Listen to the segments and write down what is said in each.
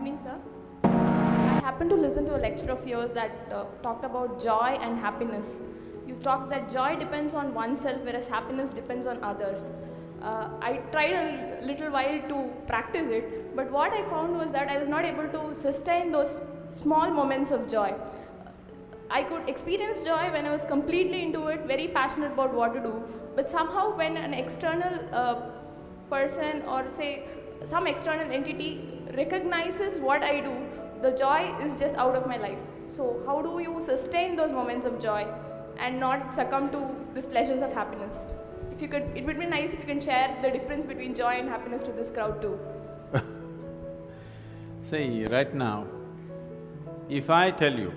evening, sir. I happened to listen to a lecture of yours that talked about joy and happiness. You talked that joy depends on oneself, whereas happiness depends on others. I tried a little while to practice it, but what I found was that I was not able to sustain those small moments of joy. I could experience joy when I was completely into it, very passionate about what to do, but somehow when an external person or say some external entity recognizes what I do, the joy is just out of my life. So how do you sustain those moments of joy and not succumb to these pleasures of happiness? If you could, it would be nice if you can share the difference between joy and happiness to this crowd too. See, right now, if I tell you,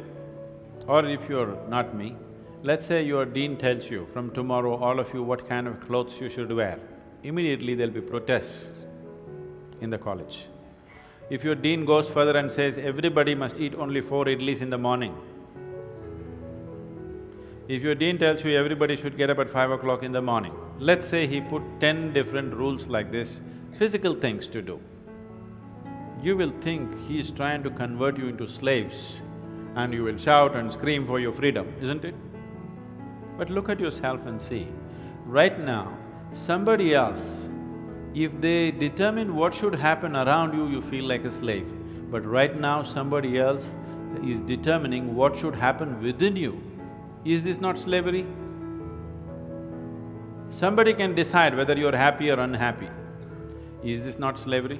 or if you're not me, let's say your dean tells you, from tomorrow all of you what kind of clothes you should wear, immediately there'll be protests in the college. If your dean goes further and says, everybody must eat only 4 idlis in the morning, if your dean tells you everybody should get up at 5 o'clock in the morning, let's say he put 10 different rules like this, physical things to do, you will think he is trying to convert you into slaves and you will shout and scream for your freedom, isn't it? But look at yourself and see, right now, somebody else, if they determine what should happen around you, you feel like a slave. But right now, somebody else is determining what should happen within you. Is this not slavery? Somebody can decide whether you're happy or unhappy. Is this not slavery?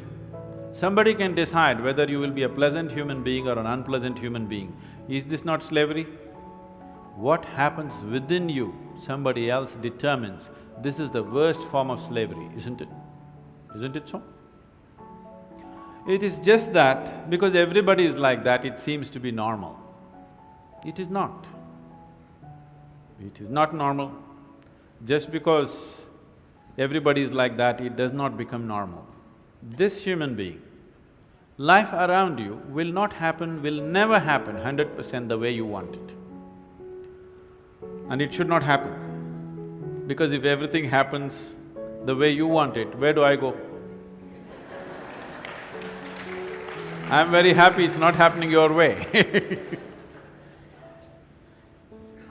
Somebody can decide whether you will be a pleasant human being or an unpleasant human being. Is this not slavery? What happens within you, somebody else determines. This is the worst form of slavery, isn't it? Isn't it so? It is just that because everybody is like that, it seems to be normal. It is not. It is not normal. Just because everybody is like that, it does not become normal. This human being, life around you will not happen, will never happen 100% the way you want it. And it should not happen. Because if everything happens the way you want it, where do I go? I'm very happy it's not happening your way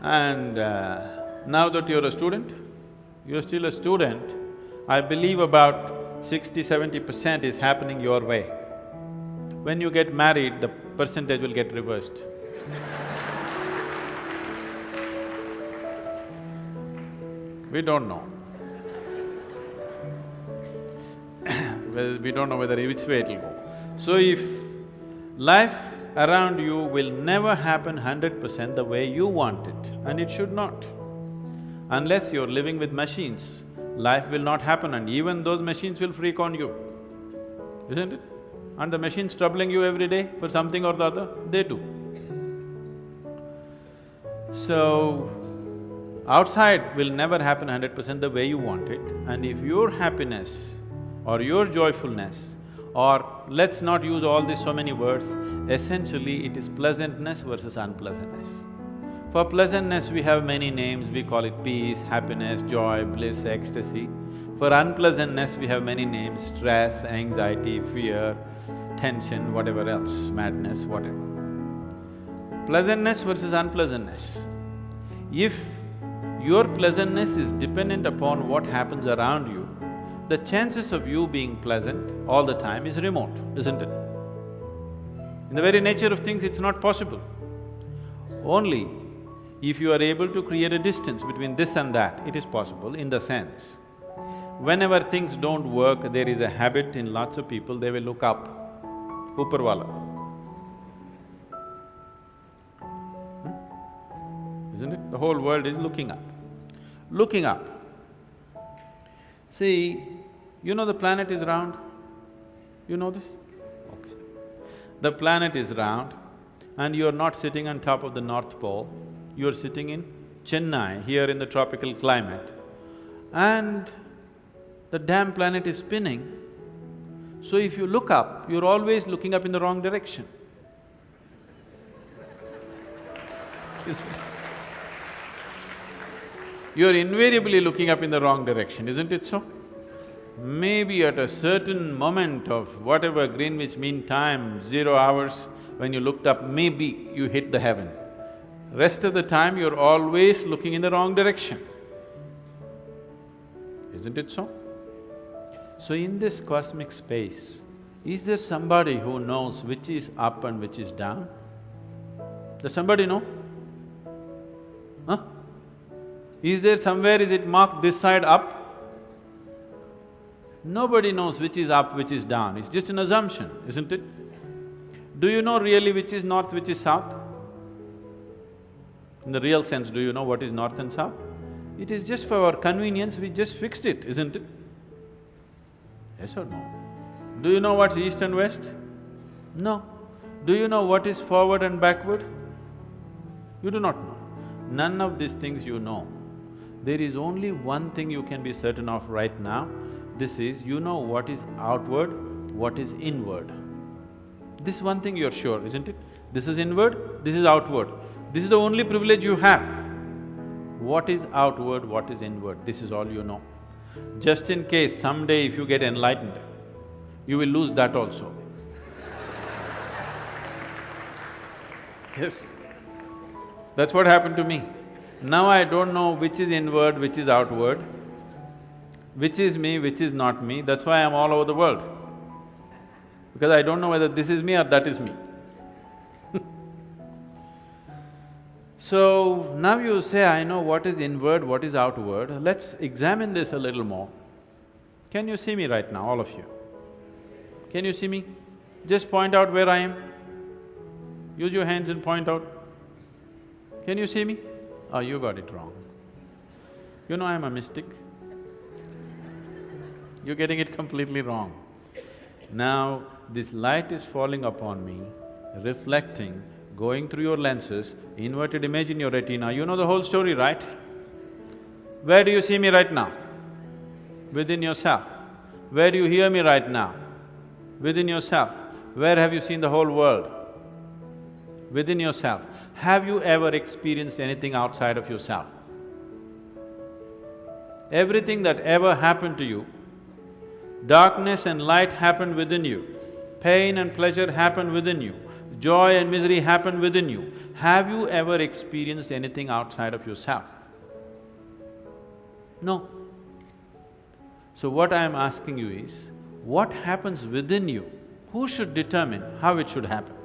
And now that you're a student, you're still a student, I believe about 60–70% is happening your way. When you get married, the percentage will get reversed. We don't know. Well, we don't know whether which way it'll go. So if life around you will never happen 100% the way you want it, and it should not. Unless you're living with machines, life will not happen and even those machines will freak on you, isn't it? And the machines troubling you every day for something or the other, they do. So, outside will never happen 100% the way you want it, and if your happiness or your joyfulness, or let's not use all these so many words, essentially it is pleasantness versus unpleasantness. For pleasantness we have many names, we call it peace, happiness, joy, bliss, ecstasy. For unpleasantness we have many names, stress, anxiety, fear, tension, whatever else, madness, whatever. Pleasantness versus unpleasantness. If your pleasantness is dependent upon what happens around you, the chances of you being pleasant all the time is remote, isn't it? In the very nature of things, it's not possible. Only if you are able to create a distance between this and that, it is possible in the sense, whenever things don't work, there is a habit in lots of people, they will look up, Upperwala. Isn't it? The whole world is looking up. Looking up. See, you know the planet is round? You know this? Okay. The planet is round and you're not sitting on top of the North Pole, you're sitting in Chennai, here in the tropical climate, and the damn planet is spinning. So if you look up, you're always looking up in the wrong direction. Isn't it? You're invariably looking up in the wrong direction, isn't it so? Maybe at a certain moment of whatever Greenwich Mean Time, 0 hours, when you looked up, maybe you hit the heaven. Rest of the time, you're always looking in the wrong direction. Isn't it so? So in this cosmic space, is there somebody who knows which is up and which is down? Does somebody know? Huh? Is there somewhere, is it marked this side up? Nobody knows which is up, which is down, it's just an assumption, isn't it? Do you know really which is north, which is south? In the real sense, do you know what is north and south? It is just for our convenience, we just fixed it, isn't it? Yes or no? Do you know what's east and west? No. Do you know what is forward and backward? You do not know. None of these things you know. There is only one thing you can be certain of right now. This is, you know what is outward, what is inward. This one thing you're sure, isn't it? This is inward, this is outward. This is the only privilege you have. What is outward, what is inward, this is all you know. Just in case someday if you get enlightened, you will lose that also. Yes, that's what happened to me. Now I don't know which is inward, which is outward, which is me, which is not me, that's why I'm all over the world. Because I don't know whether this is me or that is me. So, now you say, I know what is inward, what is outward, let's examine this a little more. Can you see me right now, all of you? Can you see me? Just point out where I am. Use your hands and point out. Can you see me? Oh, you got it wrong. You know I'm a mystic. You're getting it completely wrong. Now, this light is falling upon me, reflecting, going through your lenses, inverted image in your retina, you know the whole story, right? Where do you see me right now? Within yourself. Where do you hear me right now? Within yourself. Where have you seen the whole world? Within yourself. Have you ever experienced anything outside of yourself? Everything that ever happened to you, darkness and light happened within you, pain and pleasure happened within you, joy and misery happen within you. Have you ever experienced anything outside of yourself? No. So what I am asking you is, what happens within you? Who should determine how it should happen?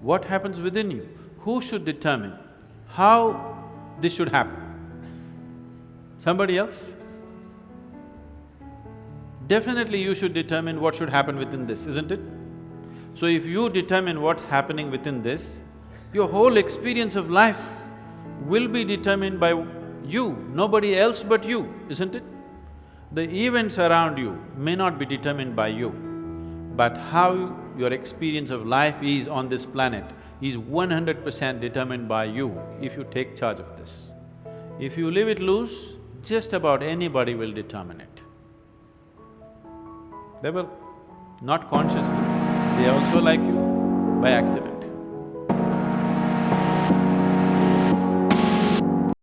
What happens within you? Who should determine how this should happen? Somebody else? Definitely you should determine what should happen within this, isn't it? So if you determine what's happening within this, your whole experience of life will be determined by you, nobody else but you, isn't it? The events around you may not be determined by you, but how your experience of life is on this planet is 100% determined by you if you take charge of this. If you leave it loose, just about anybody will determine it. They will, not consciously, they also like you by accident.